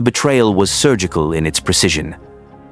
The betrayal was surgical in its precision.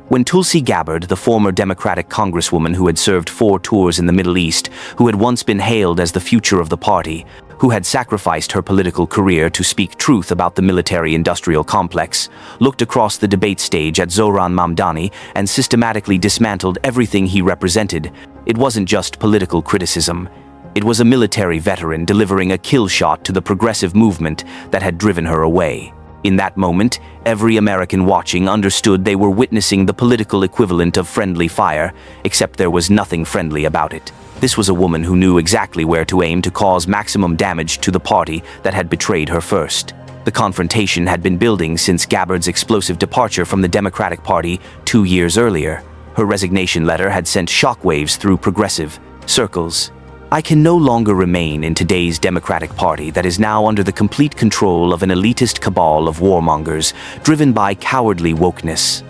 When Tulsi Gabbard, the former Democratic congresswoman who had served 4 tours in the Middle East, who had once been hailed as the future of the party, who had sacrificed her political career to speak truth about the military-industrial complex, looked across the debate stage at Zohran Mamdani and systematically dismantled everything he represented, it wasn't just political criticism. It was a military veteran delivering a kill shot to the progressive movement that had driven her away. In that moment, every American watching understood they were witnessing the political equivalent of friendly fire, except there was nothing friendly about it. This was a woman who knew exactly where to aim to cause maximum damage to the party that had betrayed her first. The confrontation had been building since Gabbard's explosive departure from the Democratic Party 2 years earlier. Her resignation letter had sent shockwaves through progressive circles. I can no longer remain in today's Democratic Party that is now under the complete control of an elitist cabal of warmongers, driven by cowardly wokeness.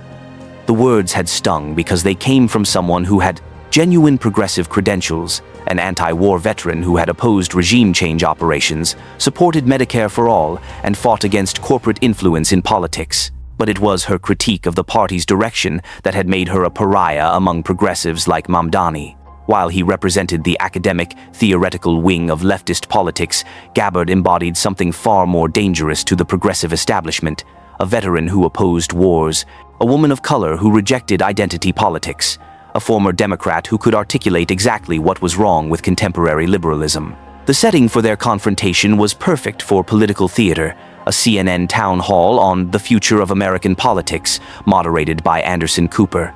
The words had stung because they came from someone who had genuine progressive credentials, an anti-war veteran who had opposed regime change operations, supported Medicare for all, and fought against corporate influence in politics. But it was her critique of the party's direction that had made her a pariah among progressives like Mamdani. While he represented the academic, theoretical wing of leftist politics, Gabbard embodied something far more dangerous to the progressive establishment: a veteran who opposed wars, a woman of color who rejected identity politics, a former Democrat who could articulate exactly what was wrong with contemporary liberalism. The setting for their confrontation was perfect for political theater: a CNN town hall on the future of American politics, moderated by Anderson Cooper.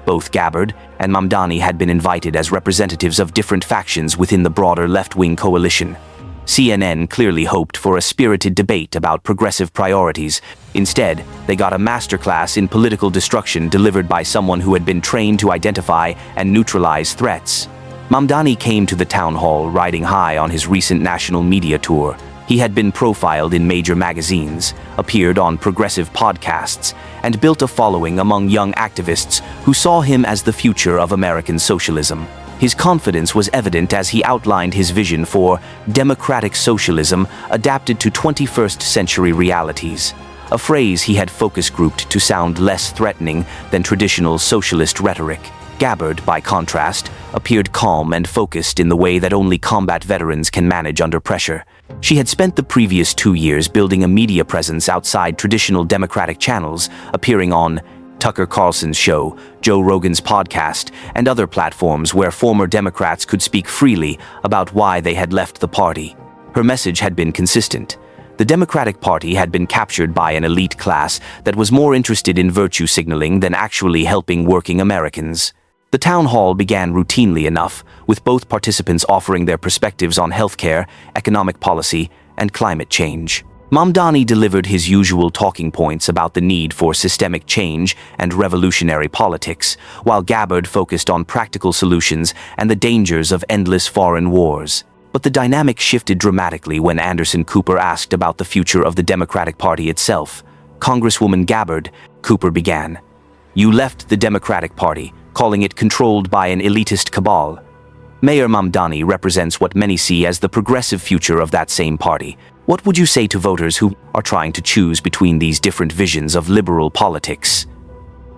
Both Gabbard and Mamdani had been invited as representatives of different factions within the broader left-wing coalition. CNN clearly hoped for a spirited debate about progressive priorities. Instead, they got a masterclass in political destruction delivered by someone who had been trained to identify and neutralize threats. Mamdani came to the town hall riding high on his recent national media tour. He had been profiled in major magazines, appeared on progressive podcasts, and built a following among young activists who saw him as the future of American socialism. His confidence was evident as he outlined his vision for democratic socialism adapted to 21st century realities, a phrase he had focus grouped to sound less threatening than traditional socialist rhetoric. Gabbard, by contrast, appeared calm and focused in the way that only combat veterans can manage under pressure. She had spent the previous 2 years building a media presence outside traditional Democratic channels, appearing on Tucker Carlson's show, Joe Rogan's podcast, and other platforms where former Democrats could speak freely about why they had left the party. Her message had been consistent. The Democratic Party had been captured by an elite class that was more interested in virtue signaling than actually helping working Americans. The town hall began routinely enough, with both participants offering their perspectives on healthcare, economic policy, and climate change. Mamdani delivered his usual talking points about the need for systemic change and revolutionary politics, while Gabbard focused on practical solutions and the dangers of endless foreign wars. But the dynamic shifted dramatically when Anderson Cooper asked about the future of the Democratic Party itself. "Congresswoman Gabbard," Cooper began, "you left the Democratic Party, calling it controlled by an elitist cabal. Mayor Mamdani represents what many see as the progressive future of that same party. What would you say to voters who are trying to choose between these different visions of liberal politics?"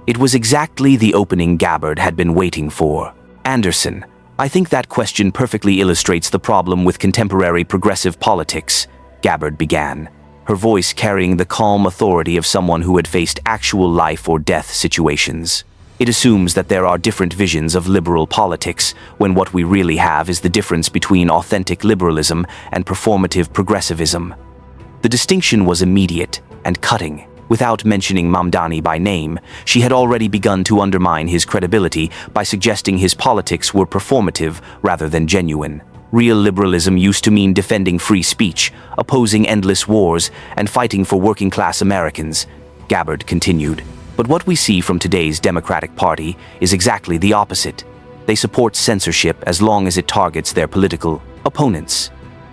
It was exactly the opening Gabbard had been waiting for. "Anderson, I think that question perfectly illustrates the problem with contemporary progressive politics," Gabbard began, her voice carrying the calm authority of someone who had faced actual life or death situations. "It assumes that there are different visions of liberal politics, when what we really have is the difference between authentic liberalism and performative progressivism." The distinction was immediate and cutting. Without mentioning Mamdani by name, she had already begun to undermine his credibility by suggesting his politics were performative rather than genuine. Real liberalism used to mean defending free speech, opposing endless wars, and fighting for working-class Americans, Gabbard continued. But what we see from today's Democratic Party is exactly the opposite. They support censorship as long as it targets their political opponents.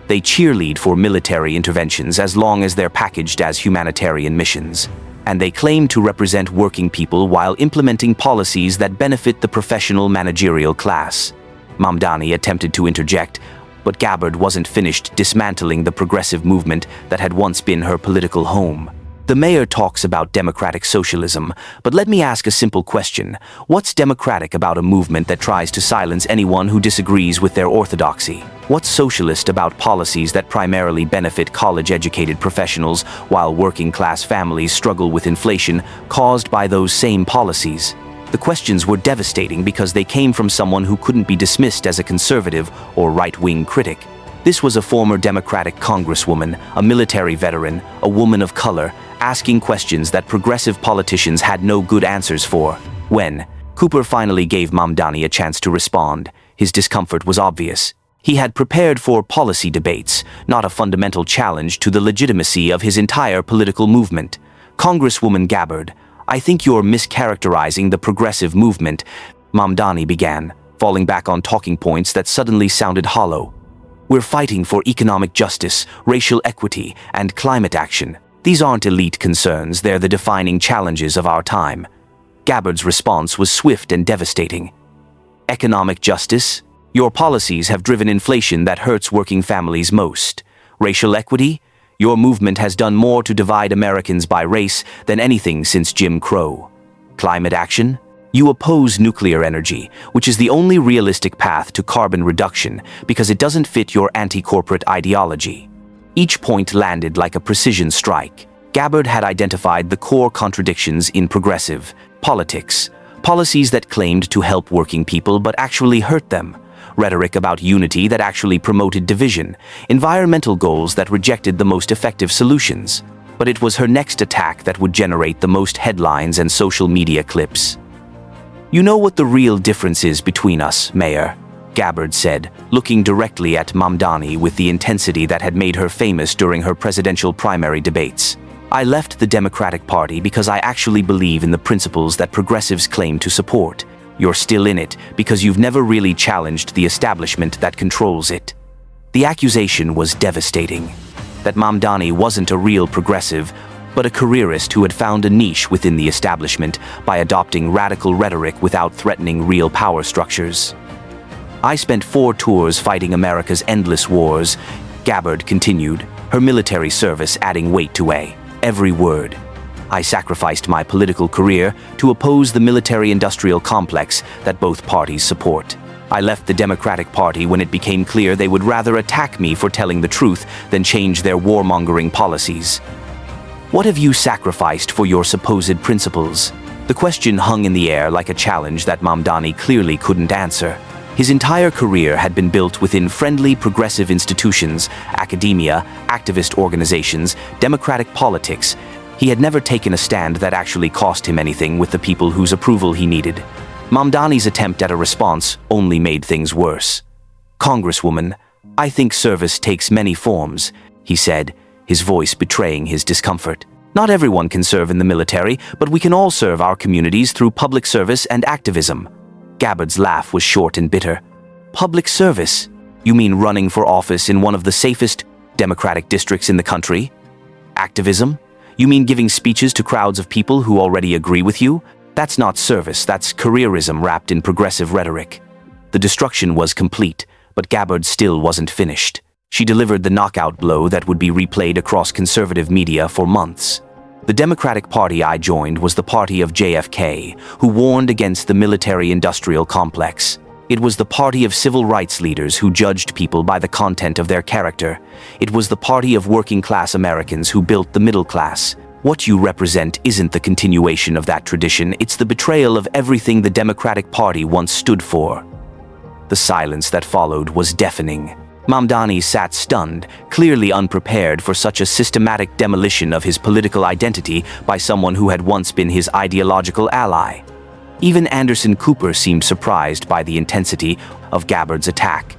They cheerlead for military interventions as long as they're packaged as humanitarian missions. And they claim to represent working people while implementing policies that benefit the professional managerial class. Mamdani attempted to interject, but Gabbard wasn't finished dismantling the progressive movement that had once been her political home. The mayor talks about democratic socialism, but let me ask a simple question. What's democratic about a movement that tries to silence anyone who disagrees with their orthodoxy? What's socialist about policies that primarily benefit college-educated professionals while working-class families struggle with inflation caused by those same policies? The questions were devastating because they came from someone who couldn't be dismissed as a conservative or right-wing critic. This was a former Democratic congresswoman, a military veteran, a woman of color, asking questions that progressive politicians had no good answers for. When Cooper finally gave Mamdani a chance to respond, his discomfort was obvious. He had prepared for policy debates, not a fundamental challenge to the legitimacy of his entire political movement. Congresswoman Gabbard, I think you're mischaracterizing the progressive movement, Mamdani began, falling back on talking points that suddenly sounded hollow. We're fighting for economic justice, racial equity, and climate action. These aren't elite concerns, they're the defining challenges of our time. Gabbard's response was swift and devastating. Economic justice? Your policies have driven inflation that hurts working families most. Racial equity? Your movement has done more to divide Americans by race than anything since Jim Crow. Climate action? You oppose nuclear energy, which is the only realistic path to carbon reduction because it doesn't fit your anti-corporate ideology. Each point landed like a precision strike. Gabbard had identified the core contradictions in progressive politics, policies that claimed to help working people but actually hurt them, rhetoric about unity that actually promoted division, environmental goals that rejected the most effective solutions. But it was her next attack that would generate the most headlines and social media clips. You know what the real difference is between us, Mayor? Gabbard said, looking directly at Mamdani with the intensity that had made her famous during her presidential primary debates. I left the Democratic Party because I actually believe in the principles that progressives claim to support. You're still in it because you've never really challenged the establishment that controls it. The accusation was devastating. That Mamdani wasn't a real progressive, but a careerist who had found a niche within the establishment by adopting radical rhetoric without threatening real power structures. I spent 4 tours fighting America's endless wars, Gabbard continued, her military service adding weight to every word. I sacrificed my political career to oppose the military-industrial complex that both parties support. I left the Democratic Party when it became clear they would rather attack me for telling the truth than change their warmongering policies. What have you sacrificed for your supposed principles? The question hung in the air like a challenge that Mamdani clearly couldn't answer. His entire career had been built within friendly progressive institutions, academia, activist organizations, democratic politics. He had never taken a stand that actually cost him anything with the people whose approval he needed. Mamdani's attempt at a response only made things worse. Congresswoman, I think service takes many forms, he said, his voice betraying his discomfort. Not everyone can serve in the military, but we can all serve our communities through public service and activism. Gabbard's laugh was short and bitter. Public service? You mean running for office in one of the safest Democratic districts in the country? Activism? You mean giving speeches to crowds of people who already agree with you? That's not service, that's careerism wrapped in progressive rhetoric. The destruction was complete, but Gabbard still wasn't finished. She delivered the knockout blow that would be replayed across conservative media for months. The Democratic Party I joined was the party of JFK, who warned against the military-industrial complex. It was the party of civil rights leaders who judged people by the content of their character. It was the party of working-class Americans who built the middle class. What you represent isn't the continuation of that tradition, it's the betrayal of everything the Democratic Party once stood for. The silence that followed was deafening. Mamdani sat stunned, clearly unprepared for such a systematic demolition of his political identity by someone who had once been his ideological ally. Even Anderson Cooper seemed surprised by the intensity of Gabbard's attack.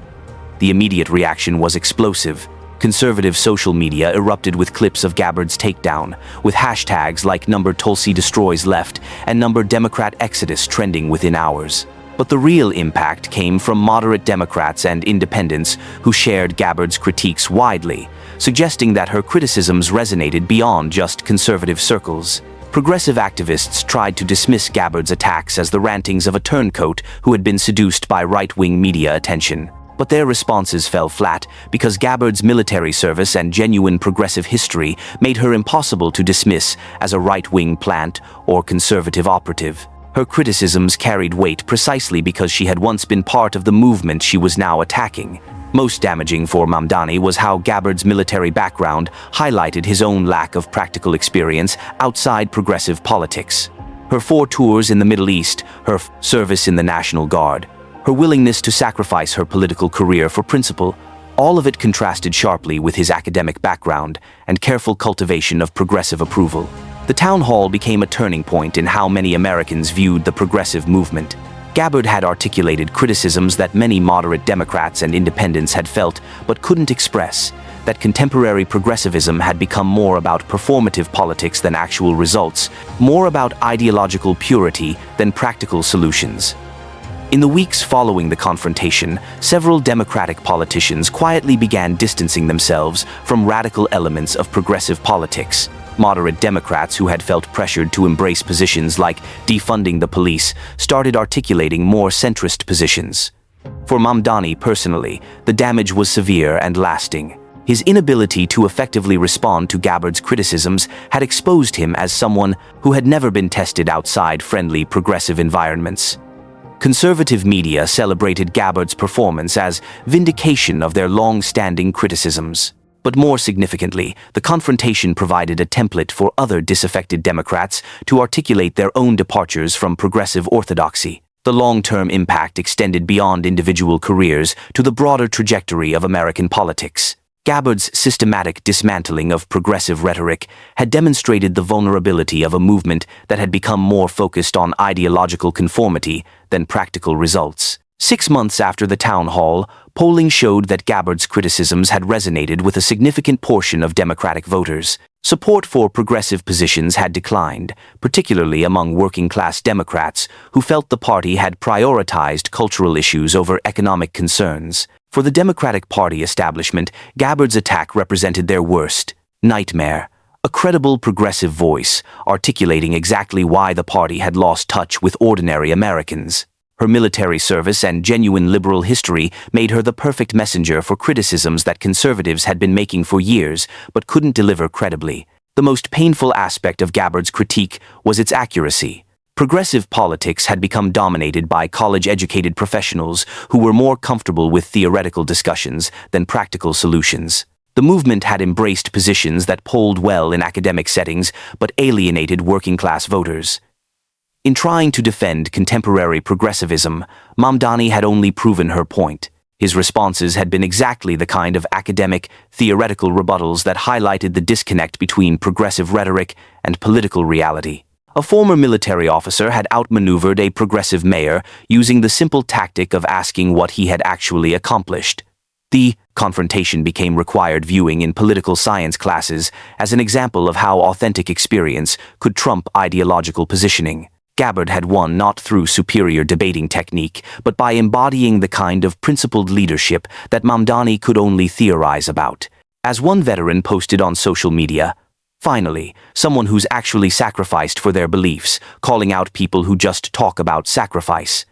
The immediate reaction was explosive. Conservative social media erupted with clips of Gabbard's takedown, with hashtags like #TulsiDestroysLeft and #DemocratExodus trending within hours. But the real impact came from moderate Democrats and independents who shared Gabbard's critiques widely, suggesting that her criticisms resonated beyond just conservative circles. Progressive activists tried to dismiss Gabbard's attacks as the rantings of a turncoat who had been seduced by right-wing media attention. But their responses fell flat because Gabbard's military service and genuine progressive history made her impossible to dismiss as a right-wing plant or conservative operative. Her criticisms carried weight precisely because she had once been part of the movement she was now attacking. Most damaging for Mamdani was how Gabbard's military background highlighted his own lack of practical experience outside progressive politics. Her 4 tours in the Middle East, her service in the National Guard, her willingness to sacrifice her political career for principle, all of it contrasted sharply with his academic background and careful cultivation of progressive approval. The town hall became a turning point in how many Americans viewed the progressive movement. Gabbard had articulated criticisms that many moderate Democrats and independents had felt but couldn't express, that contemporary progressivism had become more about performative politics than actual results, more about ideological purity than practical solutions. In the weeks following the confrontation, several Democratic politicians quietly began distancing themselves from radical elements of progressive politics. Moderate Democrats who had felt pressured to embrace positions like defunding the police started articulating more centrist positions. For Mamdani personally, the damage was severe and lasting. His inability to effectively respond to Gabbard's criticisms had exposed him as someone who had never been tested outside friendly progressive environments. Conservative media celebrated Gabbard's performance as vindication of their long-standing criticisms. But more significantly, the confrontation provided a template for other disaffected Democrats to articulate their own departures from progressive orthodoxy. The long-term impact extended beyond individual careers to the broader trajectory of American politics. Gabbard's systematic dismantling of progressive rhetoric had demonstrated the vulnerability of a movement that had become more focused on ideological conformity than practical results. 6 months after the town hall, polling showed that Gabbard's criticisms had resonated with a significant portion of Democratic voters. Support for progressive positions had declined, particularly among working-class Democrats who felt the party had prioritized cultural issues over economic concerns. For the Democratic Party establishment, Gabbard's attack represented their worst nightmare, a credible progressive voice articulating exactly why the party had lost touch with ordinary Americans. Her military service and genuine liberal history made her the perfect messenger for criticisms that conservatives had been making for years but couldn't deliver credibly. The most painful aspect of Gabbard's critique was its accuracy. Progressive politics had become dominated by college-educated professionals who were more comfortable with theoretical discussions than practical solutions. The movement had embraced positions that polled well in academic settings but alienated working-class voters. In trying to defend contemporary progressivism, Mamdani had only proven her point. His responses had been exactly the kind of academic, theoretical rebuttals that highlighted the disconnect between progressive rhetoric and political reality. A former military officer had outmaneuvered a progressive mayor using the simple tactic of asking what he had actually accomplished. The confrontation became required viewing in political science classes as an example of how authentic experience could trump ideological positioning. Gabbard had won not through superior debating technique, but by embodying the kind of principled leadership that Mamdani could only theorize about. As one veteran posted on social media, "Finally, someone who's actually sacrificed for their beliefs, calling out people who just talk about sacrifice."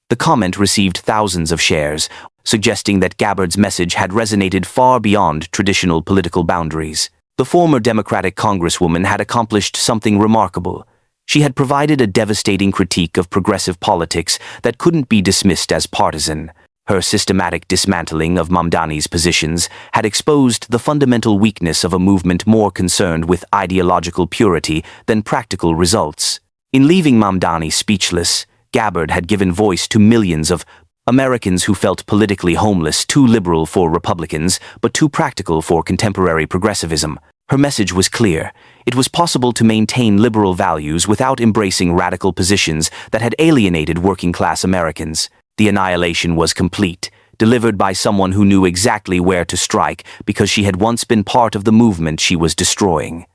The comment received thousands of shares, suggesting that Gabbard's message had resonated far beyond traditional political boundaries. The former Democratic Congresswoman had accomplished something remarkable. She had provided a devastating critique of progressive politics that couldn't be dismissed as partisan. Her systematic dismantling of Mamdani's positions had exposed the fundamental weakness of a movement more concerned with ideological purity than practical results. In leaving Mamdani speechless, Gabbard had given voice to millions of Americans who felt politically homeless, too liberal for Republicans, but too practical for contemporary progressivism. Her message was clear. It was possible to maintain liberal values without embracing radical positions that had alienated working-class Americans. The annihilation was complete, delivered by someone who knew exactly where to strike because she had once been part of the movement she was destroying.